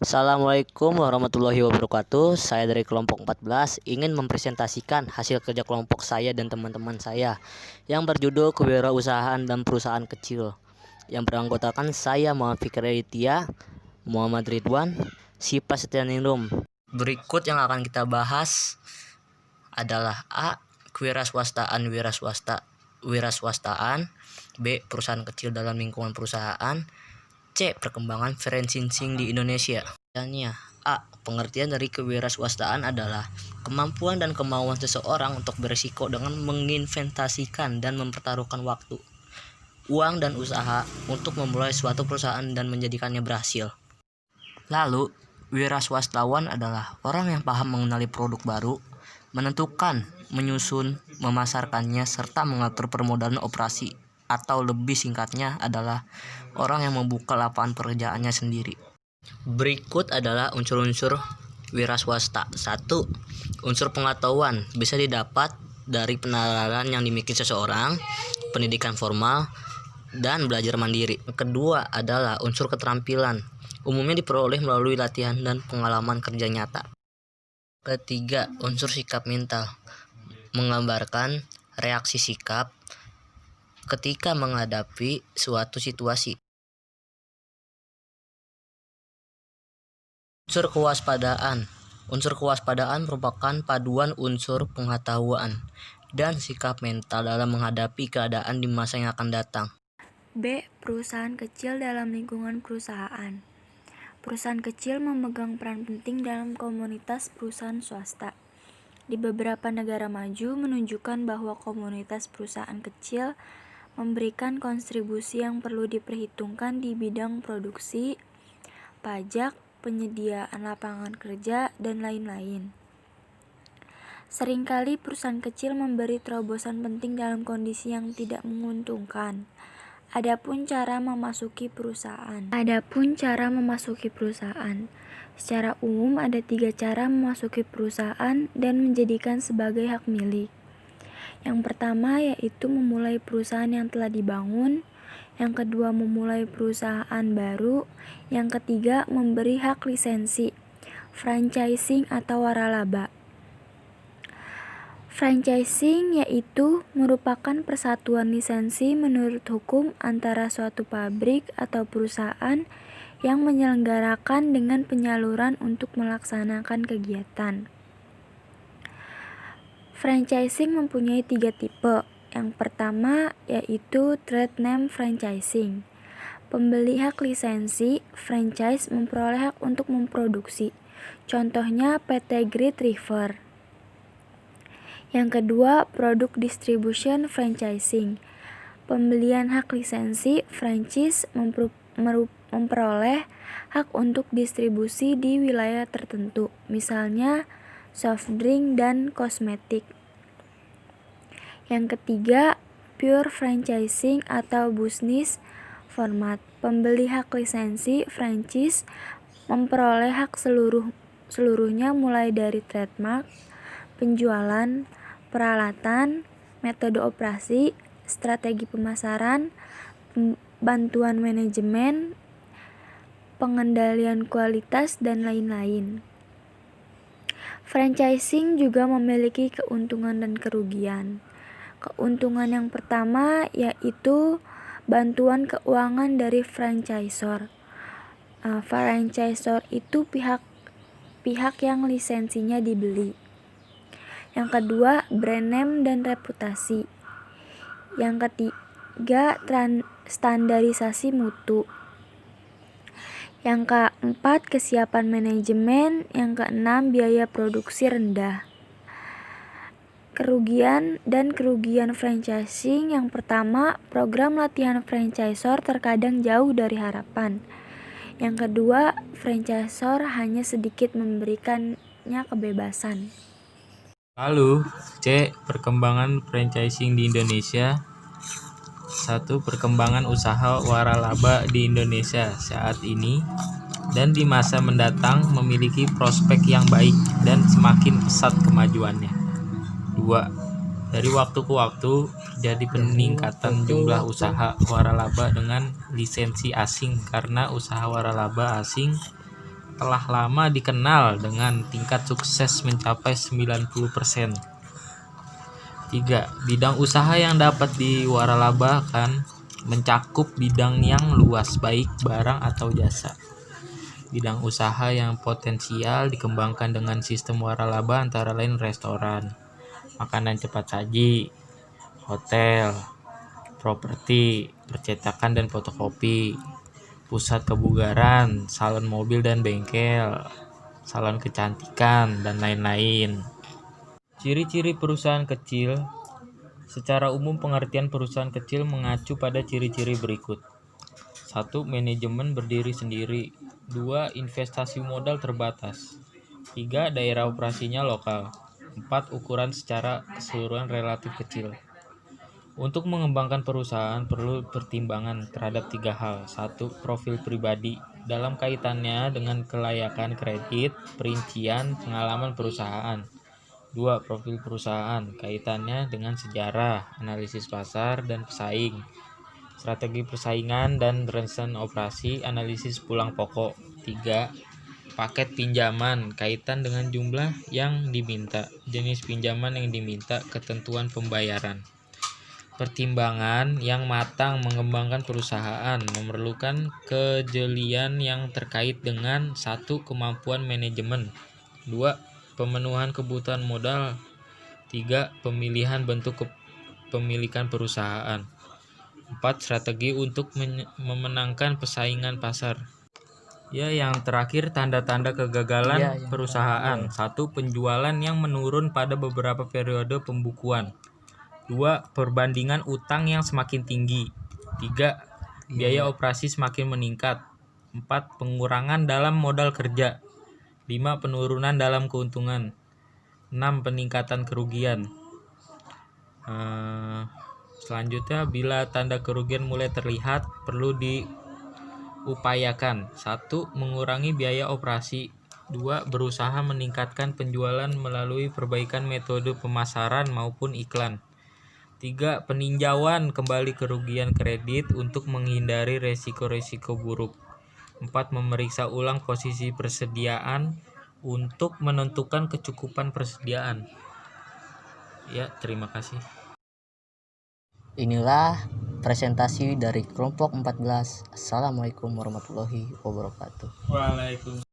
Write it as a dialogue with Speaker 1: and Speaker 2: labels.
Speaker 1: Assalamualaikum warahmatullahi wabarakatuh. Saya dari kelompok 14 ingin mempresentasikan hasil kerja kelompok saya dan teman-teman saya yang berjudul Kewirausahaan dan Perusahaan Kecil, yang beranggotakan saya Muhammad Fikri Aditya, Muhammad Ridwan, Sipa Setianingrum. Berikut yang akan kita bahas adalah A. Kewirausahaan wiraswastaan, B. Perusahaan kecil dalam lingkungan perusahaan, C. Perkembangan franchising di Indonesia. A. Pengertian dari kewirausahaan adalah kemampuan dan kemauan seseorang untuk berisiko dengan menginvestasikan dan mempertaruhkan waktu, uang, dan usaha untuk memulai suatu perusahaan dan menjadikannya berhasil. Lalu, wiraswastawan adalah orang yang paham mengenali produk baru, menentukan, menyusun, memasarkannya, serta mengatur permodalan operasi, atau lebih singkatnya adalah orang yang membuka lapangan pekerjaannya sendiri. Berikut adalah unsur-unsur wiraswasta. 1. Unsur pengetahuan bisa didapat dari penalaran yang dimiliki seseorang, pendidikan formal, dan belajar mandiri. Kedua adalah unsur keterampilan, umumnya diperoleh melalui latihan dan pengalaman kerja nyata. Ketiga, unsur sikap mental, menggambarkan reaksi sikap ketika menghadapi suatu situasi. Unsur kewaspadaan. Unsur kewaspadaan merupakan paduan unsur pengetahuan dan sikap mental dalam menghadapi keadaan di masa yang akan datang.
Speaker 2: B. Perusahaan kecil dalam lingkungan perusahaan. Perusahaan kecil memegang peran penting dalam komunitas perusahaan swasta. Di beberapa negara maju menunjukkan bahwa komunitas perusahaan kecil memberikan kontribusi yang perlu diperhitungkan di bidang produksi, pajak, penyediaan lapangan kerja, dan lain-lain. Seringkali perusahaan kecil memberi terobosan penting dalam kondisi yang tidak menguntungkan. Adapun cara memasuki perusahaan. Secara umum ada 3 cara memasuki perusahaan dan menjadikan sebagai hak milik. Yang pertama yaitu memulai perusahaan yang telah dibangun. Yang kedua memulai perusahaan baru. Yang ketiga memberi hak lisensi, franchising atau waralaba. Franchising yaitu merupakan persatuan lisensi menurut hukum antara suatu pabrik atau perusahaan yang menyelenggarakan dengan penyaluran untuk melaksanakan kegiatan. Franchising mempunyai 3 tipe. Yang pertama yaitu trade name franchising. Pembeli hak lisensi franchise memperoleh hak untuk memproduksi. Contohnya PT Great River. Yang kedua, product distribution franchising. Pembelian hak lisensi franchise memperoleh hak untuk distribusi di wilayah tertentu, misalnya soft drink dan kosmetik. Yang ketiga, pure franchising atau business format. Pembeli hak lisensi franchise memperoleh hak seluruhnya mulai dari trademark, penjualan, peralatan, metode operasi, strategi pemasaran, bantuan manajemen, pengendalian kualitas, dan lain-lain. Franchising juga memiliki keuntungan dan kerugian. Keuntungan yang pertama yaitu bantuan keuangan dari franchisor. Franchisor itu pihak yang lisensinya dibeli. Yang kedua, brand name dan reputasi. Yang ketiga, standarisasi mutu. Yang keempat, kesiapan manajemen. Yang keenam, biaya produksi rendah. Kerugian franchising. Yang pertama, program latihan franchisor terkadang jauh dari harapan. Yang kedua, franchisor hanya sedikit memberikannya kebebasan.
Speaker 3: Lalu, C. Perkembangan franchising di Indonesia. 1. Perkembangan usaha waralaba di Indonesia saat ini dan di masa mendatang memiliki prospek yang baik dan semakin pesat kemajuannya. 2. Dari waktu ke waktu terjadi peningkatan jumlah usaha waralaba dengan lisensi asing karena usaha waralaba asing telah lama dikenal dengan tingkat sukses mencapai 90%. 3. Bidang usaha yang dapat diwaralabakan mencakup bidang yang luas, baik barang atau jasa. Bidang usaha yang potensial dikembangkan dengan sistem waralaba antara lain restoran, makanan cepat saji, hotel, properti, percetakan dan fotokopi, pusat kebugaran, salon mobil dan bengkel, salon kecantikan, dan lain-lain. Ciri-ciri perusahaan kecil. Secara umum pengertian perusahaan kecil mengacu pada ciri-ciri berikut. 1. Manajemen berdiri sendiri. 2. Investasi modal terbatas. 3. Daerah operasinya lokal. 4. Ukuran secara keseluruhan relatif kecil. Untuk mengembangkan perusahaan perlu pertimbangan terhadap 3 hal. 1. Profil pribadi dalam kaitannya dengan kelayakan kredit, perincian, pengalaman perusahaan. 2. Profil perusahaan kaitannya dengan sejarah, analisis pasar, dan pesaing, strategi persaingan dan rencana operasi, analisis pulang pokok. 3. Paket pinjaman kaitan dengan jumlah yang diminta, jenis pinjaman yang diminta, ketentuan pembayaran. Pertimbangan yang matang mengembangkan perusahaan memerlukan kejelian yang terkait dengan 1. Kemampuan manajemen. 2. Pemenuhan kebutuhan modal. 3. Pemilihan bentuk kepemilikan perusahaan. 4. Strategi untuk memenangkan persaingan pasar. Ya, yang terakhir tanda-tanda kegagalan perusahaan. 1. Penjualan yang menurun pada beberapa periode pembukuan. 2. Perbandingan utang yang semakin tinggi. 3. Biaya operasi semakin meningkat. 4. Pengurangan dalam modal kerja. 5. Penurunan dalam keuntungan. 6. Peningkatan kerugian. Selanjutnya, bila tanda kerugian mulai terlihat, perlu diupayakan. 1. Mengurangi biaya operasi. 2. Berusaha meningkatkan penjualan melalui perbaikan metode pemasaran maupun iklan. 3. Peninjauan kembali kerugian kredit untuk menghindari resiko-resiko buruk. 4. Memeriksa ulang posisi persediaan untuk menentukan kecukupan persediaan. Ya, terima kasih.
Speaker 1: Inilah presentasi dari kelompok 14. Assalamualaikum warahmatullahi wabarakatuh.
Speaker 3: Waalaikumsalam.